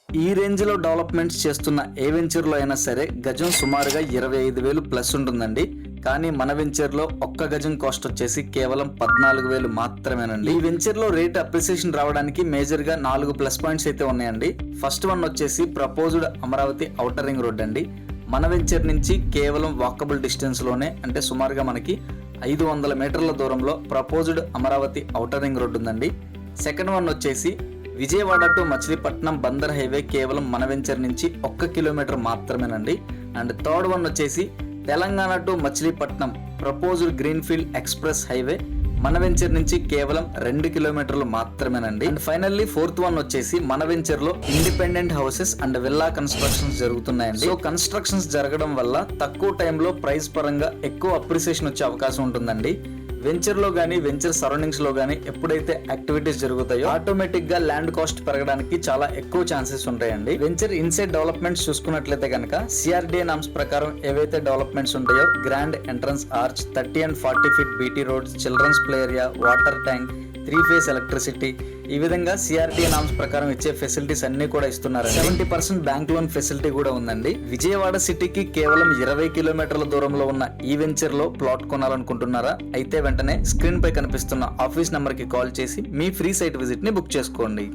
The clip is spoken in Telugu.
ఈ రేంజ్ లో డెవలప్మెంట్స్ చేస్తున్న ఏ వెంచర్ లో అయినా సరే గజం సుమారుగా 25,000 ప్లస్ ఉంటుందండి. కానీ మన వెంచర్ లో ఒక్క గజం కాస్ట్ వచ్చేసి కేవలం 14,000 మాత్రమేనండి. ఈ వెంచర్ లో రేట్ అప్రిసియేషన్ రావడానికి మేజర్ గా 4 ప్లస్ పాయింట్స్ అయితే ఉన్నాయండి. ఫస్ట్ వన్ వచ్చేసి proposed Amaravati outer ring road అండి. మన వెంచర్ నుంచి కేవలం వాకబుల్ డిస్టెన్స్ లోనే, అంటే సుమారుగా మనకి 500 మీటర్ల దూరంలో proposed Amaravati outer ring road ఉందండి. సెకండ్ వన్ వచ్చేసి విజయవాడ టు మచిలీపట్నం బందర్ హైవే కేవలం మన వెంచర్ నుంచి 1 కిలోమీటర్ మాత్రమేనండి. అండ్ థర్డ్ వన్ వచ్చేసి Telangana to Machilipatnam proposed greenfield express highway మన వెంచర్ నుంచి కేవలం 2 కిలోమీటర్లు మాత్రమేనండి. అండ్ ఫైనల్లీ ఫోర్త్ వన్ వచ్చేసి మన వెంచర్ లో independent houses and villa constructions జరుగుతున్నాయండి. సో కన్స్ట్రక్షన్స్ జరగడం వల్ల తక్కువ టైంలో ప్రైస్ పరంగా ఎక్కువ అప్రిసియేషన్ వచ్చే అవకాశం ఉంటుందండి. వెంచర్ లో గానీ వెంచర్ సరౌండింగ్స్ లో గానీ ఎప్పుడైతే యాక్టివిటీస్ జరుగుతాయో ఆటోమేటిక్ గా ల్యాండ్ కాస్ట్ పెరగడానికి చాలా ఎక్కువ ఛాన్సెస్ ఉంటాయండి. వెంచర్ ఇన్సైడ్ డెవలప్మెంట్స్ చూసుకున్నట్లయితే కనుక సిఆర్డిఏ నామ్స్ ప్రకారం ఏవైతే డెవలప్మెంట్స్ ఉంటాయో grand entrance arch, 30 and 40 feet BT roads, children's play area, water tank, 3-phase electricity, ఈ విధంగా సిఆర్డిఏ నామ్స్ ప్రకారం ఇచ్చే ఫెసిలిటీస్ అన్ని కూడా ఇస్తున్నారు. 70% బ్యాంక్ లోన్ ఫెసిలిటీ కూడా ఉందండి. విజయవాడ సిటీకి కేవలం 20 కిలోమీటర్ల దూరంలో ఉన్న ఈ వెంచర్ లో ప్లాట్ కొనాలనుకుంటున్నారా? అయితే వెంటనే స్క్రీన్ పై కనిపిస్తున్న ఆఫీస్ నంబర్ కి కాల్ చేసి మీ ఫ్రీ సైట్ విజిట్ ని బుక్ చేసుకోండి.